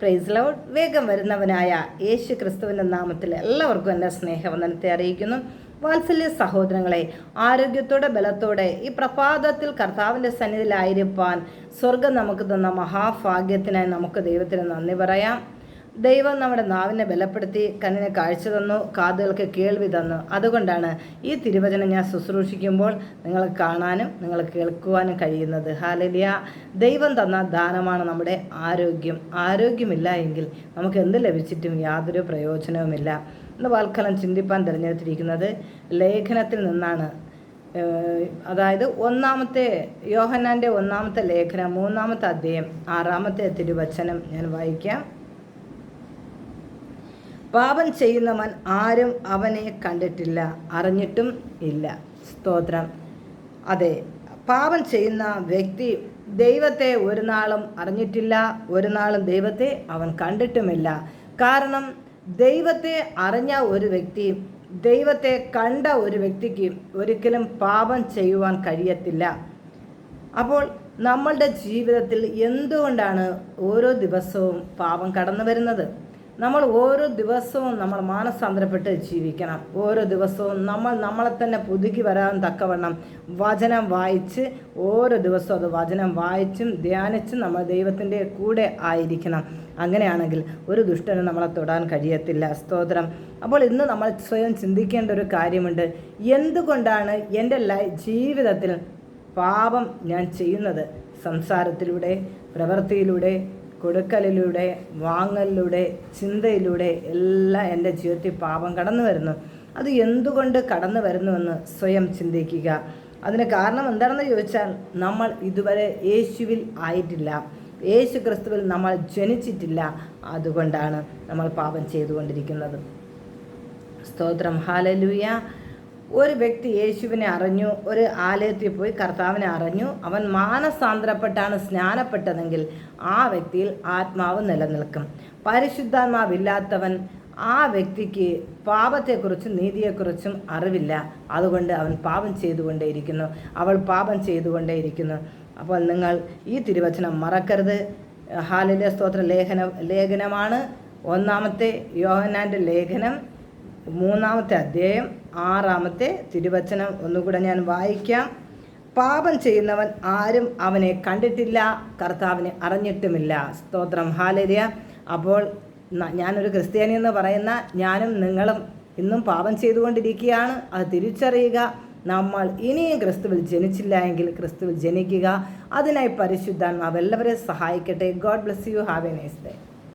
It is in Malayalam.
Praise Lord. വേഗം വരുന്നവനായ യേശു ക്രിസ്തുവിൻ്റെ നാമത്തിൽ എല്ലാവർക്കും എൻ്റെ സ്നേഹവന്ദനത്തെ അറിയിക്കുന്നു. വാത്സല്യ സഹോദരങ്ങളെ, ആരോഗ്യത്തോടെ ബലത്തോടെ ഈ പ്രഭാതത്തിൽ കർത്താവിൻ്റെ സന്നിധിയിലായിരിക്കാൻ സ്വർഗം നമുക്ക് തന്ന മഹാഭാഗ്യത്തിനായി നമുക്ക് ദൈവത്തിന് നന്ദി പറയാം. ദൈവം നമ്മുടെ നാവിനെ ബലപ്പെടുത്തി, കണ്ണിന് കാഴ്ച തന്നു, കാതുകൾക്ക് കേൾവി തന്നു. അതുകൊണ്ടാണ് ഈ തിരുവചനം ഞാൻ ശുശ്രൂഷിക്കുമ്പോൾ നിങ്ങൾ കാണാനും നിങ്ങൾ കേൾക്കുവാനും കഴിയുന്നത്. ഹല്ലേലൂയ. ദൈവം തന്ന ദാനമാണ് നമ്മുടെ ആരോഗ്യം. ആരോഗ്യമില്ല എങ്കിൽ നമുക്ക് എന്ത് ലഭിച്ചിട്ടും യാതൊരു പ്രയോജനവുമില്ല. ഇന്ന് വാൽക്കാലം ചിന്തിപ്പാൻ തിരഞ്ഞെടുത്തിരിക്കുന്നത് ലേഖനത്തിൽ നിന്നാണ്. അതായത് യോഹന്നാൻ്റെ 1-ാമത്തെ ലേഖനം 3-ാമത്തെ അധ്യായം 6-ാമത്തെ തിരുവചനം ഞാൻ വായിക്കാം. പാപം ചെയ്യുന്നവൻ ആരും അവനെ കണ്ടിട്ടില്ല, അറിഞ്ഞിട്ടും ഇല്ല. സ്തോത്രം. അതെ, പാപം ചെയ്യുന്ന വ്യക്തി ദൈവത്തെ ഒരു നാളും അറിഞ്ഞിട്ടില്ല, ഒരു നാളും ദൈവത്തെ അവൻ കണ്ടിട്ടുമില്ല. കാരണം ദൈവത്തെ അറിഞ്ഞ ഒരു വ്യക്തി, ദൈവത്തെ കണ്ട ഒരു വ്യക്തിക്ക് ഒരിക്കലും പാപം ചെയ്യുവാൻ കഴിയത്തില്ല. അപ്പോൾ നമ്മളുടെ ജീവിതത്തിൽ എന്തുകൊണ്ടാണ് ഓരോ ദിവസവും പാപം കടന്നു വരുന്നത്? നമ്മൾ ഓരോ ദിവസവും നമ്മൾ മാനസാന്തരപ്പെട്ട് ജീവിക്കണം. ഓരോ ദിവസവും നമ്മളെ തന്നെ പുതുക്കി വരാൻ തക്കവണ്ണം വചനം വായിച്ച്, ഓരോ ദിവസവും അത് വചനം വായിച്ചും ധ്യാനിച്ചും നമ്മൾ ദൈവത്തിൻ്റെ കൂടെ ആയിരിക്കണം. അങ്ങനെയാണെങ്കിൽ ഒരു ദുഷ്ടനും നമ്മളെ തൊടാൻ കഴിയത്തില്ല. സ്തോത്രം. അപ്പോൾ ഇന്ന് നമ്മൾ സ്വയം ചിന്തിക്കേണ്ട ഒരു കാര്യമുണ്ട്. എന്തുകൊണ്ടാണ് എൻ്റെ ജീവിതത്തിൽ പാപം ഞാൻ ചെയ്യുന്നത്? സംസാരത്തിലൂടെ, പ്രവൃത്തിയിലൂടെ, കൊടുക്കലിലൂടെ, വാങ്ങലിലൂടെ, ചിന്തയിലൂടെ എല്ലാം എൻ്റെ ജീവിതത്തിൽ പാപം കടന്നു വരുന്നു. അത് എന്തുകൊണ്ട് കടന്നു വരുന്നുവെന്ന് സ്വയം ചിന്തിക്കുക. അതിന് കാരണം എന്താണെന്ന് ചോദിച്ചാൽ, നമ്മൾ ഇതുവരെ യേശുവിൽ ആയിട്ടില്ല, യേശു ക്രിസ്തുവിൽ നമ്മൾ ജനിച്ചിട്ടില്ല. അതുകൊണ്ടാണ് നമ്മൾ പാപം ചെയ്തുകൊണ്ടിരിക്കുന്നത്. സ്തോത്രം. ഹല്ലേലൂയ. ഒരു വ്യക്തി യേശുവിനെ അറിഞ്ഞു, ഒരു ആലയത്തിൽ പോയി കർത്താവിനെ അറിഞ്ഞു, അവൻ മാനസാന്തരപ്പെട്ടാണ് സ്നാനപ്പെട്ടതെങ്കിൽ ആ വ്യക്തിയിൽ ആത്മാവ് നിലനിൽക്കും. പരിശുദ്ധാത്മാവില്ലാത്തവൻ, ആ വ്യക്തിക്ക് പാപത്തെക്കുറിച്ചും നീതിയെക്കുറിച്ചും അറിവില്ല. അതുകൊണ്ട് അവൻ പാപം ചെയ്തുകൊണ്ടേയിരിക്കുന്നു, അവൾ പാപം ചെയ്തുകൊണ്ടേയിരിക്കുന്നു. അപ്പോൾ നിങ്ങൾ ഈ തിരുവചനം മറക്കരുത്. ഹല്ലേലൂയ. സ്തോത്ര. ലേഖനമാണ് 1-ാമത്തെ യോഹന്നാൻ്റെ ലേഖനം 3-ാമത്തെ അധ്യായം 6-ാമത്തെ തിരുവചനം ഒന്നുകൂടെ ഞാൻ വായിക്കാം. പാപം ചെയ്യുന്നവൻ ആരും അവനെ കണ്ടിട്ടില്ല, കർത്താവിനെ അറിഞ്ഞിട്ടുമില്ല. സ്തോത്രം. ഹല്ലേലൂയ. അപ്പോൾ ഞാനൊരു ക്രിസ്ത്യാനി എന്ന് പറയുന്ന ഞാനും നിങ്ങളും ഇന്നും പാപം ചെയ്തുകൊണ്ടിരിക്കുകയാണ്. അത് തിരിച്ചറിയുക. നമ്മൾ ഇനിയും ക്രിസ്തുവിൽ ജനിച്ചില്ല എങ്കിൽ ക്രിസ്തുവിൽ ജനിക്കുക. അതിനായി പരിശുദ്ധാത്മാവ് എല്ലാവരെയും സഹായിക്കട്ടെ. God bless you. Have A nice day.